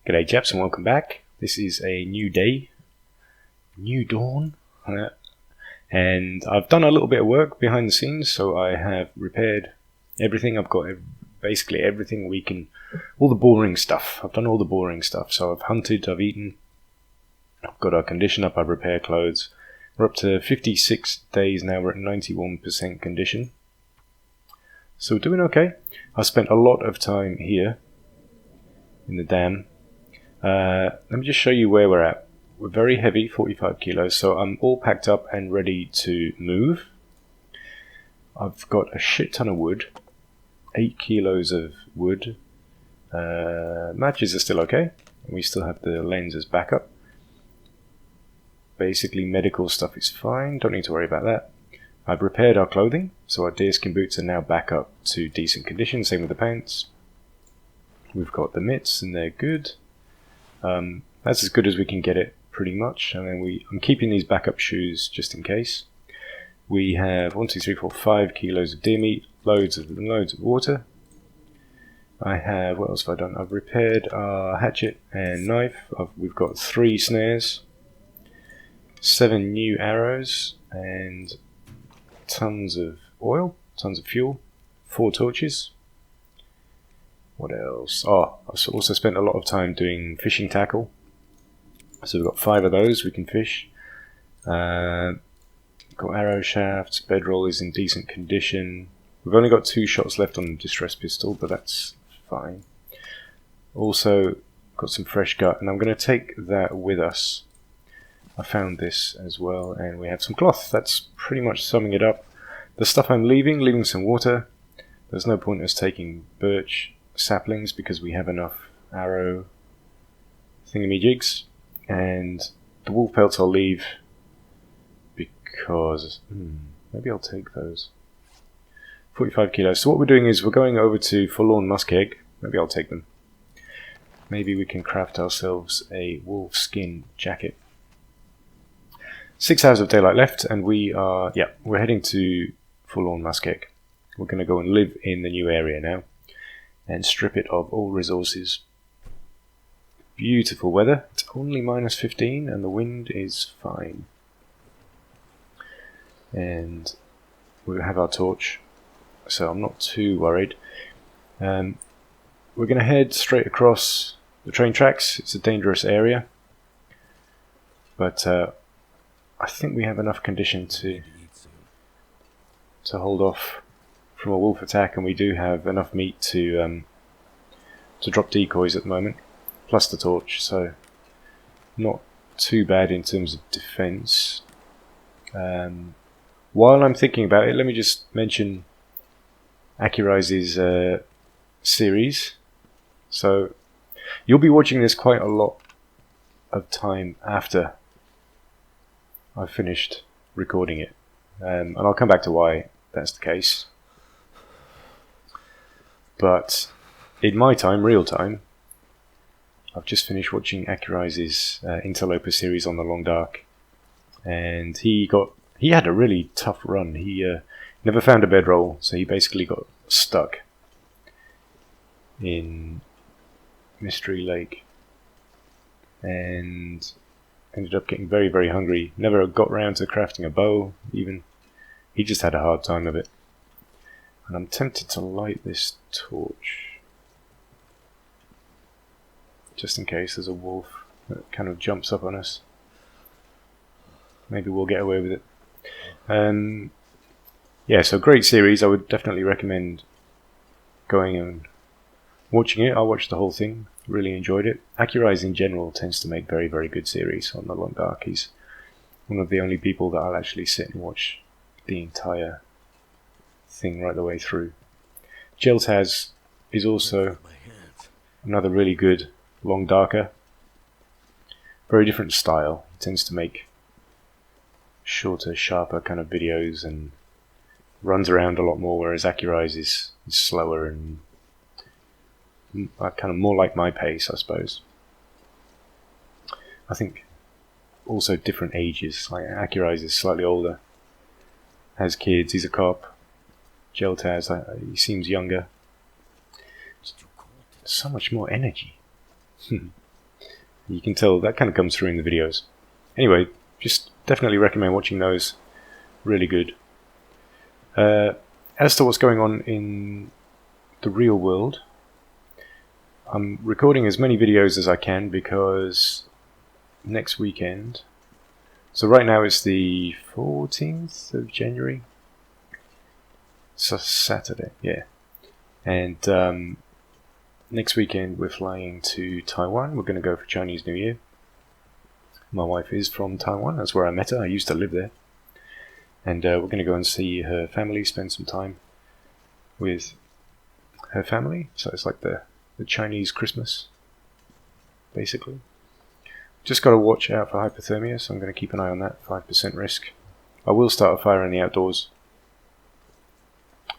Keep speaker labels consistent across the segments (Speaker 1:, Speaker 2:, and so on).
Speaker 1: G'day chaps and welcome back. This is a new day, new dawn, and I've done a little bit of work behind the scenes, so I have repaired everything. I've got basically everything we can, all the boring stuff. I've done all the boring stuff, so I've hunted, I've eaten, I've got our condition up, I've repaired clothes. We're up to 56 days now, we're at 91% condition. So we're doing okay. I spent a lot of time here in the dam. Let me just show you where we're at. We're very heavy, 45 kilos, so I'm all packed up and ready to move. I've got a shit ton of wood, 8 kilos of wood. Matches are still okay. We still have the lens as backup. Basically medical stuff is fine, don't need to worry about that. I've repaired our clothing, so our deerskin boots are now back up to decent condition, same with the pants. We've got the mitts and they're good. That's as good as we can get it, pretty much. And then I'm keeping these backup shoes just in case. We have 5 kilos of deer meat, loads of water. I have, what else have I done? I've repaired our hatchet and knife. We've got 3 snares, 7 new arrows, and tons of oil, tons of fuel, 4 torches. What else? Oh, I've also spent a lot of time doing fishing tackle. So we've got 5 of those we can fish. Got arrow shafts, bedroll is in decent condition. We've only got 2 shots left on the distress pistol, but that's fine. Also got some fresh gut, and I'm going to take that with us. I found this as well, and we have some cloth. That's pretty much summing it up. The stuff I'm leaving some water. There's no point in us taking birch saplings because we have enough arrow thingamajigs, and the wolf pelts I'll leave because maybe I'll take those. 45 kilos. So what we're doing is we're going over to Forlorn Muskeg. Maybe I'll take them. Maybe we can craft ourselves a wolf skin jacket. 6 hours of daylight left, and we're heading to Forlorn Muskeg. We're going to go and live in the new area now and strip it of all resources. Beautiful weather. It's only -15 and the wind is fine. And we have our torch, so I'm not too worried. We're going to head straight across the train tracks. It's a dangerous area, but I think we have enough condition to hold off from a wolf attack, and we do have enough meat to drop decoys at the moment, plus the torch, so not too bad in terms of defense. While I'm thinking about it, let me just mention Accurize's series. So you'll be watching this quite a lot of time after I've finished recording it, and I'll come back to why that's the case. But in my time, real time, I've just finished watching Accurize's Interloper series on the Long Dark, and he had a really tough run. He never found a bedroll, so he basically got stuck in Mystery Lake and ended up getting very, very hungry. Never got round to crafting a bow, even. He just had a hard time of it. And I'm tempted to light this torch, just in case there's a wolf that kind of jumps up on us. Maybe we'll get away with it. Yeah, so great series. I would definitely recommend going and watching it. I watched the whole thing, really enjoyed it. Accurize in general tends to make very, very good series on the Long Dark. He's one of the only people that I'll actually sit and watch the entire thing right the way through. Jeltaz is also another really good Long Darker. Very different style. He tends to make shorter, sharper kind of videos and runs around a lot more, whereas Accurize is slower and kind of more like my pace, I suppose. I think also different ages. Like Accurize is slightly older, has kids, he's a cop. Jeltaz, he seems younger. So much more energy. You can tell that kind of comes through in the videos. Anyway, just definitely recommend watching those. Really good. As to what's going on in the real world, I'm recording as many videos as I can because next weekend, so right now it's the 14th of January, so Saturday, yeah, and next weekend we're flying to Taiwan. We're going to go for Chinese New Year. My wife is from Taiwan, that's where I met her. I used to live there. And we're going to go and see her family, spend some time with her family. So it's like the Chinese Christmas, basically. Just got to watch out for hypothermia, so I'm going to keep an eye on that, 5% risk. I will start a fire in the outdoors.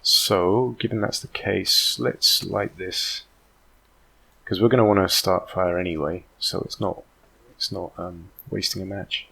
Speaker 1: So, given that's the case, let's light this. Because we're going to want to start fire anyway, so it's not wasting a match.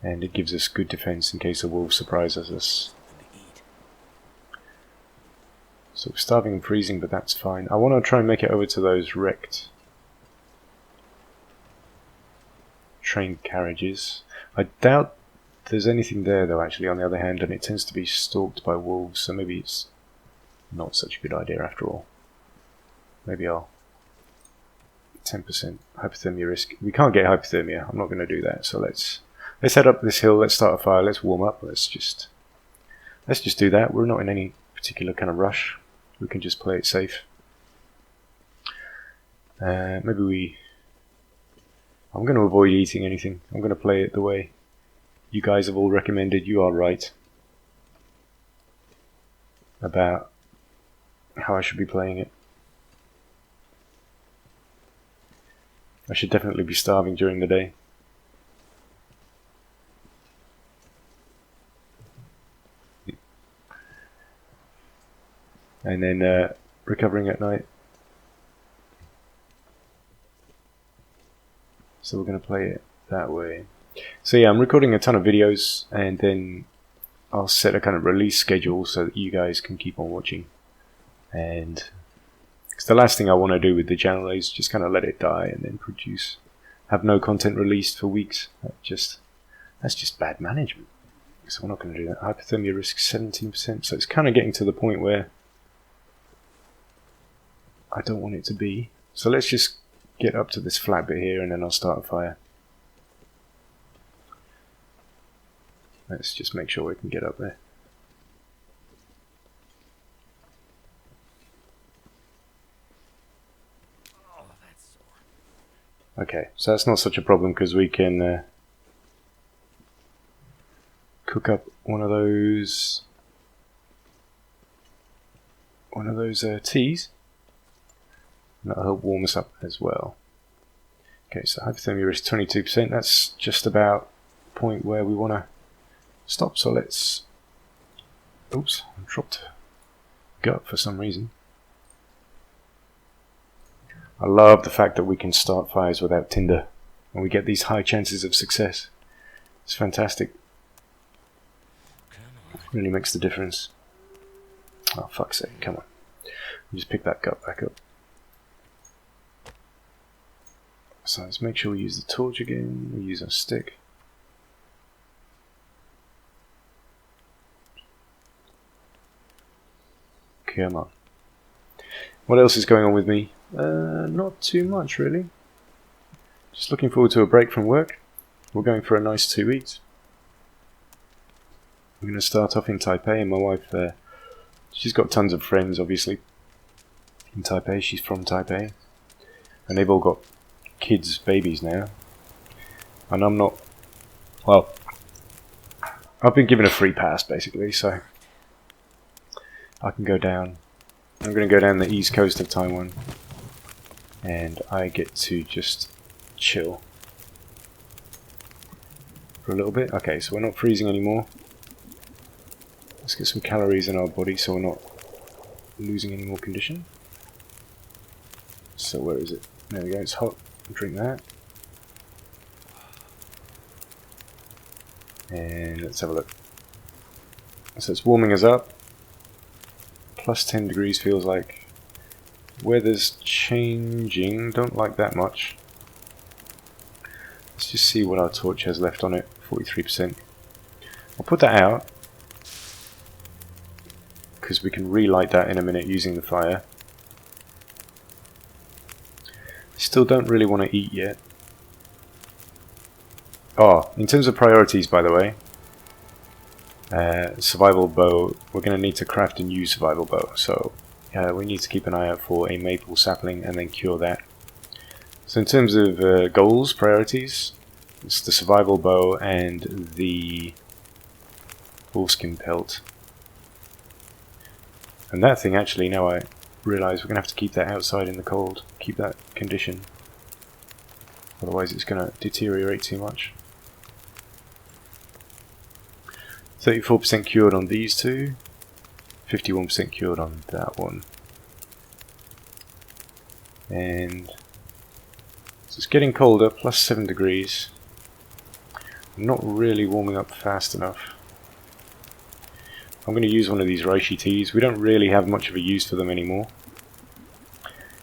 Speaker 1: And it gives us good defense in case a wolf surprises us. So we're starving and freezing, but that's fine. I want to try and make it over to those wrecked train carriages. I doubt there's anything there though, actually, on the other hand, and it tends to be stalked by wolves, so maybe it's not such a good idea after all. Maybe I'll 10% hypothermia risk. We can't get hypothermia. I'm not going to do that. So let's head up this hill. Let's start a fire. Let's warm up. Let's just do that. We're not in any particular kind of rush. We can just play it safe. I'm going to avoid eating anything. I'm going to play it the way you guys have all recommended. You are right about how I should be playing it. I should definitely be starving during the day. And then recovering at night. So we're going to play it that way. So yeah, I'm recording a ton of videos, and then I'll set a kind of release schedule so that you guys can keep on watching. And because the last thing I want to do with the channel is just kind of let it die and then have no content released for weeks. That's just bad management. So we're not going to do that. Hypothermia risk 17%. So it's kind of getting to the point where I don't want it to be. So let's just get up to this flat bit here and then I'll start a fire. Let's just make sure we can get up there. Okay, so that's not such a problem because we can cook up one of those teas. And that'll help warm us up as well. Okay, so hypothermia risk 22%. That's just about the point where we want to stop. So let's... Oops, I dropped gut for some reason. I love the fact that we can start fires without tinder, and we get these high chances of success. It's fantastic. Really makes the difference. Oh, fuck's sake, come on. Just pick that gut back up. So let's make sure we use the torch again. We use our stick. Come on. What else is going on with me? Not too much, really. Just looking forward to a break from work. We're going for a nice 2 weeks. We're going to start off in Taipei, and my wife, she's got tons of friends, obviously, in Taipei. She's from Taipei. And they've all got kids, babies now. And I'm not... Well, I've been given a free pass, basically, so I can go down. I'm going to go down the east coast of Taiwan, and I get to just chill for a little bit. Okay, so we're not freezing anymore. Let's get some calories in our body so we're not losing any more condition. So where is it? There we go, it's hot. Drink that. And let's have a look. So it's warming us up. Plus 10 degrees feels like Weather's changing, don't like that much. Let's just see what our torch has left on it, 43%. I'll put that out, because we can relight that in a minute using the fire. Still don't really want to eat yet. Oh, in terms of priorities, by the way, survival bow, we're going to need to craft a new survival bow, so we need to keep an eye out for a maple sapling and then cure that. So in terms of goals, priorities, it's the survival bow and the wolfskin pelt. And that thing, actually, now I realise we're going to have to keep that outside in the cold, keep that condition, otherwise it's going to deteriorate too much. 34% cured on these two, 51% cured on that one. And so it's getting colder, plus 7 degrees. I'm not really warming up fast enough. I'm going to use one of these reishi teas. We don't really have much of a use for them anymore.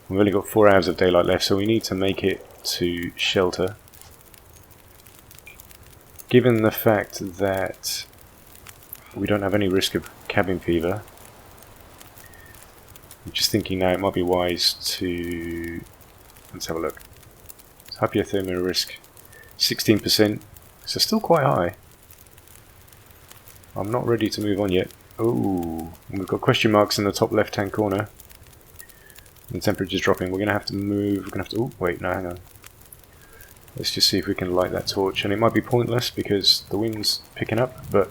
Speaker 1: We've only got 4 hours of daylight left, so we need to make it to shelter. Given the fact that we don't have any risk of cabin fever, I'm just thinking now it might be wise to... Let's have a look. Hypothermia risk 16%, so still quite high. I'm not ready to move on yet. Oh, we've got question marks in the top left hand corner. The temperature's dropping. We're going to have to move. We're going to have to... Oh, wait, no, hang on. Let's just see if we can light that torch. And it might be pointless because the wind's picking up, but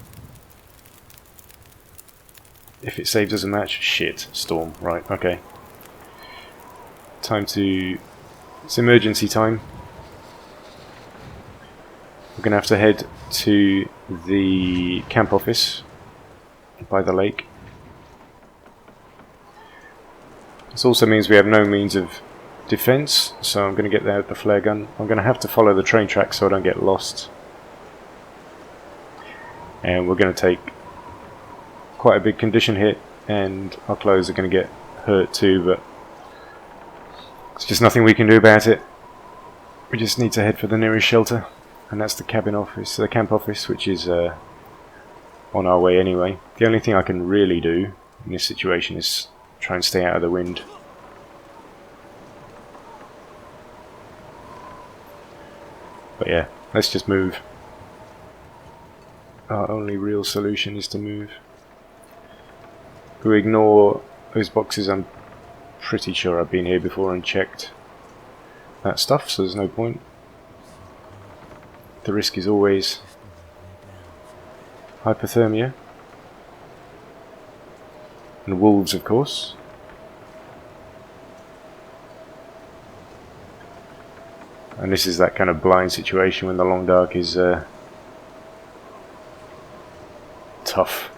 Speaker 1: if it saves us a match... Shit, storm. Right, okay. Time to... It's emergency time. We're going to have to head to the camp office by the lake. This also means we have no means of defense, so I'm going to get there with the flare gun. I'm going to have to follow the train tracks so I don't get lost. And we're going to take quite a big condition hit, and our clothes are going to get hurt too, but there's just nothing we can do about it. We just need to head for the nearest shelter, and that's the cabin office, the camp office, which is on our way anyway. The only thing I can really do in this situation is try and stay out of the wind. But yeah, let's just move. Our only real solution is to move. If we ignore those boxes, I'm pretty sure I've been here before and checked that stuff, so there's no point. The risk is always hypothermia. And wolves, of course. And this is that kind of blind situation when the long dark is tough.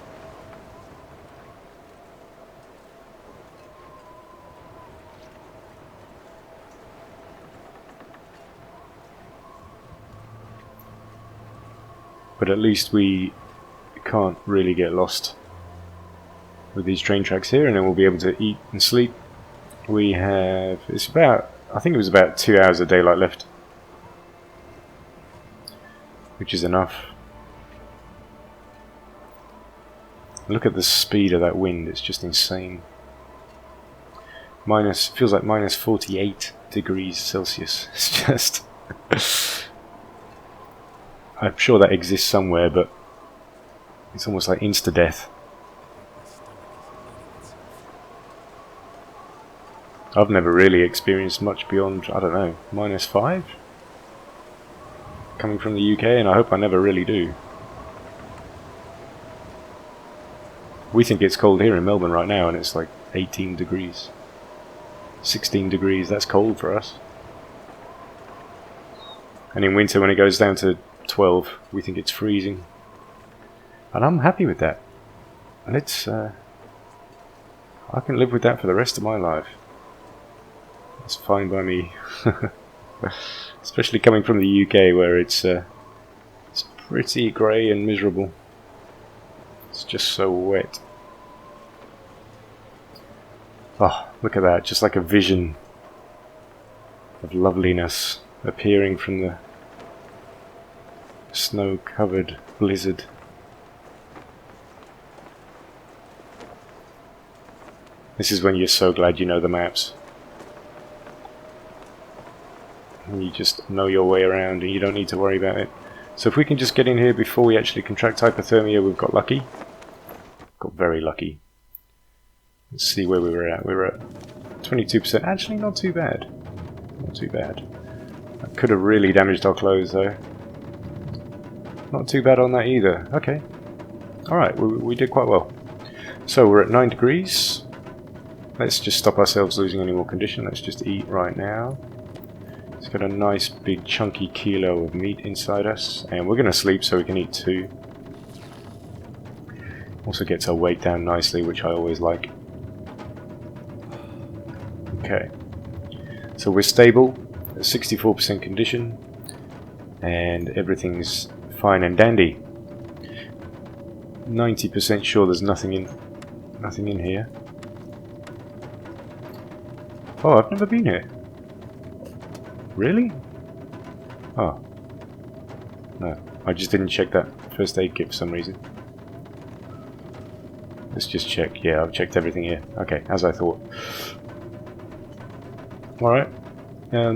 Speaker 1: But at least we can't really get lost with these train tracks here, and then we'll be able to eat and sleep. We have, it's about, I think it was about 2 hours of daylight left, which is enough. Look at the speed of that wind, it's just insane. Feels like minus 48 degrees Celsius. It's just I'm sure that exists somewhere, but it's almost like insta-death. I've never really experienced much beyond, I don't know, -5? Coming from the UK, and I hope I never really do. We think it's cold here in Melbourne right now, and it's like 18 degrees. 16 degrees, that's cold for us. And in winter, when it goes down to 12, we think it's freezing. And I'm happy with that. And it's, I can live with that for the rest of my life. It's fine by me. Especially coming from the UK, where it's pretty grey and miserable. It's just so wet. Oh, look at that, just like a vision of loveliness appearing from the snow-covered blizzard. This is when you're so glad you know the maps. And you just know your way around and you don't need to worry about it. So if we can just get in here before we actually contract hypothermia, we've got lucky. Got very lucky. Let's see where we were at. We were at 22%. Actually, not too bad. Not too bad. That could have really damaged our clothes, though. Not too bad on that either. Okay. Alright, we did quite well. So we're at 9 degrees. Let's just stop ourselves losing any more condition. Let's just eat right now. It's got a nice big chunky kilo of meat inside us. And we're going to sleep so we can eat 2. Also gets our weight down nicely, which I always like. Okay, so we're stable at 64% condition, and everything's fine and dandy. 90% sure there's nothing in here. Oh, I've never been here. Really? Oh, no, I just didn't check that first aid kit for some reason. Let's just check. Yeah, I've checked everything here. Okay, as I thought. Alright. How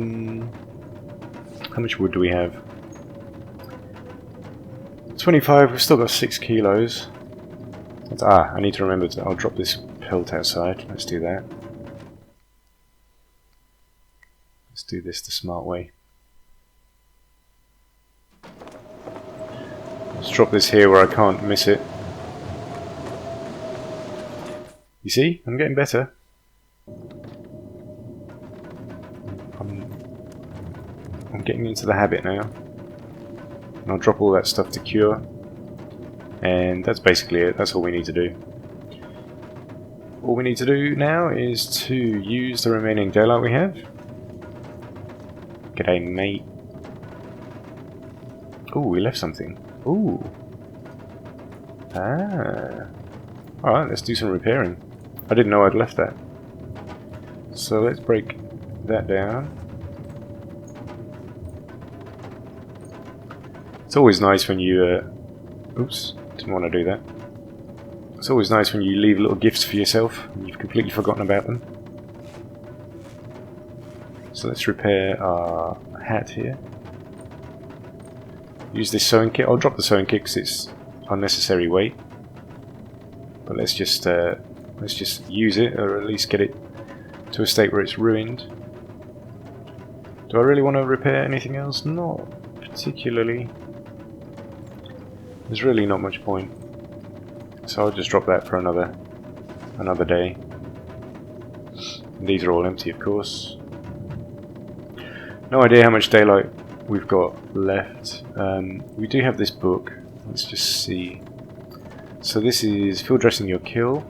Speaker 1: much wood do we have? 25. We've still got 6 kilos. I need to remember to... I'll drop this pelt outside. Let's do that. Let's do this the smart way. Let's drop this here where I can't miss it. You see? I'm getting better. I'm getting into the habit now. And I'll drop all that stuff to cure. And that's basically it. That's all we need to do. All we need to do now is to use the remaining daylight we have. G'day, mate. Ooh, we left something. Ooh. Ah. Alright, let's do some repairing. I didn't know I'd left that. So let's break that down. It's always nice when you... oops, didn't want to do that. It's always nice when you leave little gifts for yourself and you've completely forgotten about them. So let's repair our hat here. Use this sewing kit. I'll drop the sewing kit because it's unnecessary weight. But let's just use it, or at least get it to a state where it's ruined. Do I really want to repair anything else? Not particularly. There's really not much point. So I'll just drop that for another day. And these are all empty, of course. No idea how much daylight we've got left. We do have this book. Let's just see. So this is Field Dressing Your Kill.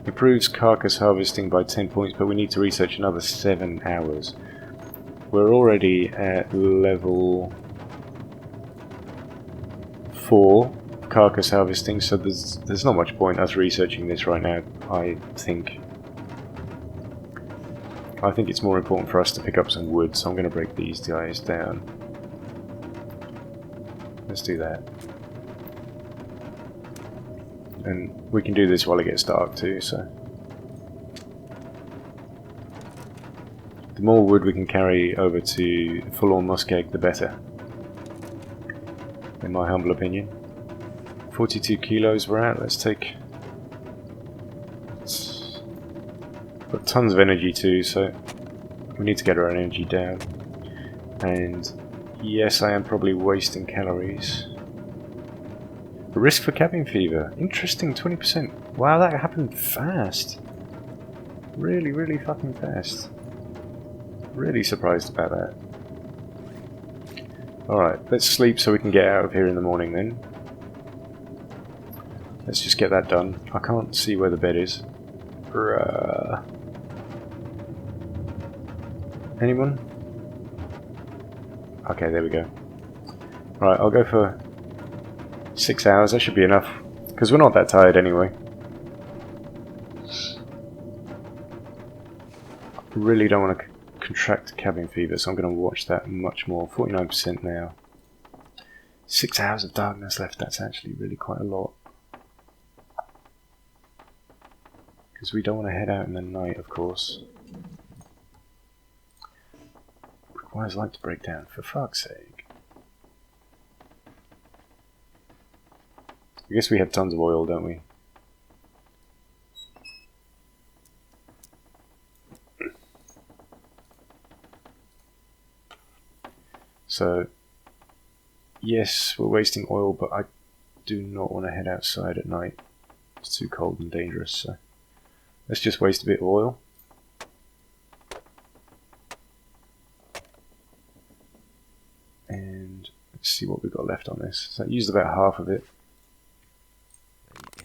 Speaker 1: Improves carcass harvesting by 10 points, but we need to research another 7 hours. We're already at level 4 carcass harvesting, so there's not much point us researching this right now, I think. I think it's more important for us to pick up some wood, so I'm going to break these guys down. Let's do that. And we can do this while it gets dark too, so... The more wood we can carry over to Forlorn Muskeg, the better. In my humble opinion. 42 kilos we're at, let's take... Got tons of energy too, so we need to get our energy down. And yes, I am probably wasting calories. The risk for cabin fever. Interesting, 20%. Wow, that happened fast. Really, really fucking fast. Really surprised about that. Alright, let's sleep so we can get out of here in the morning then. Let's just get that done. I can't see where the bed is. Anyone? Okay, there we go. Right, I'll go for 6 hours. That should be enough. Because we're not that tired anyway. Really don't want to contract cabin fever, so I'm going to watch that much more. 49% now. 6 hours of darkness left, that's actually really quite a lot. Because we don't want to head out in the night, of course. Requires light to break down, for fuck's sake. I guess we have tons of oil, don't we? So, yes, we're wasting oil, but I do not want to head outside at night. It's too cold and dangerous, so let's just waste a bit of oil. And let's see what we've got left on this. So I used about half of it.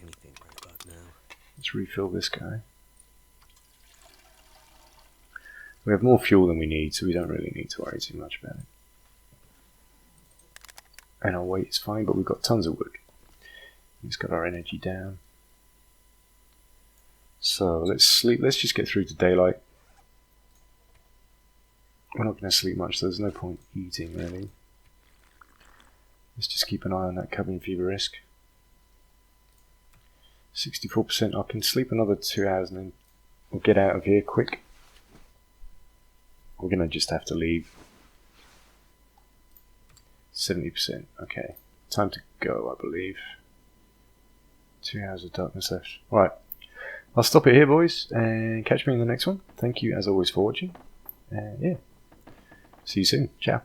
Speaker 2: Anything right about now.
Speaker 1: Let's refill this guy. We have more fuel than we need, so we don't really need to worry too much about it. And our weight is fine, but we've got tons of wood. It's got our energy down. So let's sleep. Let's just get through to daylight. We're not going to sleep much, so there's no point eating really. Let's just keep an eye on that cabin fever risk. 64%. I can sleep another 2 hours and then we'll get out of here quick. We're going to just have to leave. 70%. Okay. Time to go, I believe. 2 hours of darkness left. Alright. I'll stop it here, boys, and catch me in the next one. Thank you, as always, for watching. And yeah. See you soon. Ciao.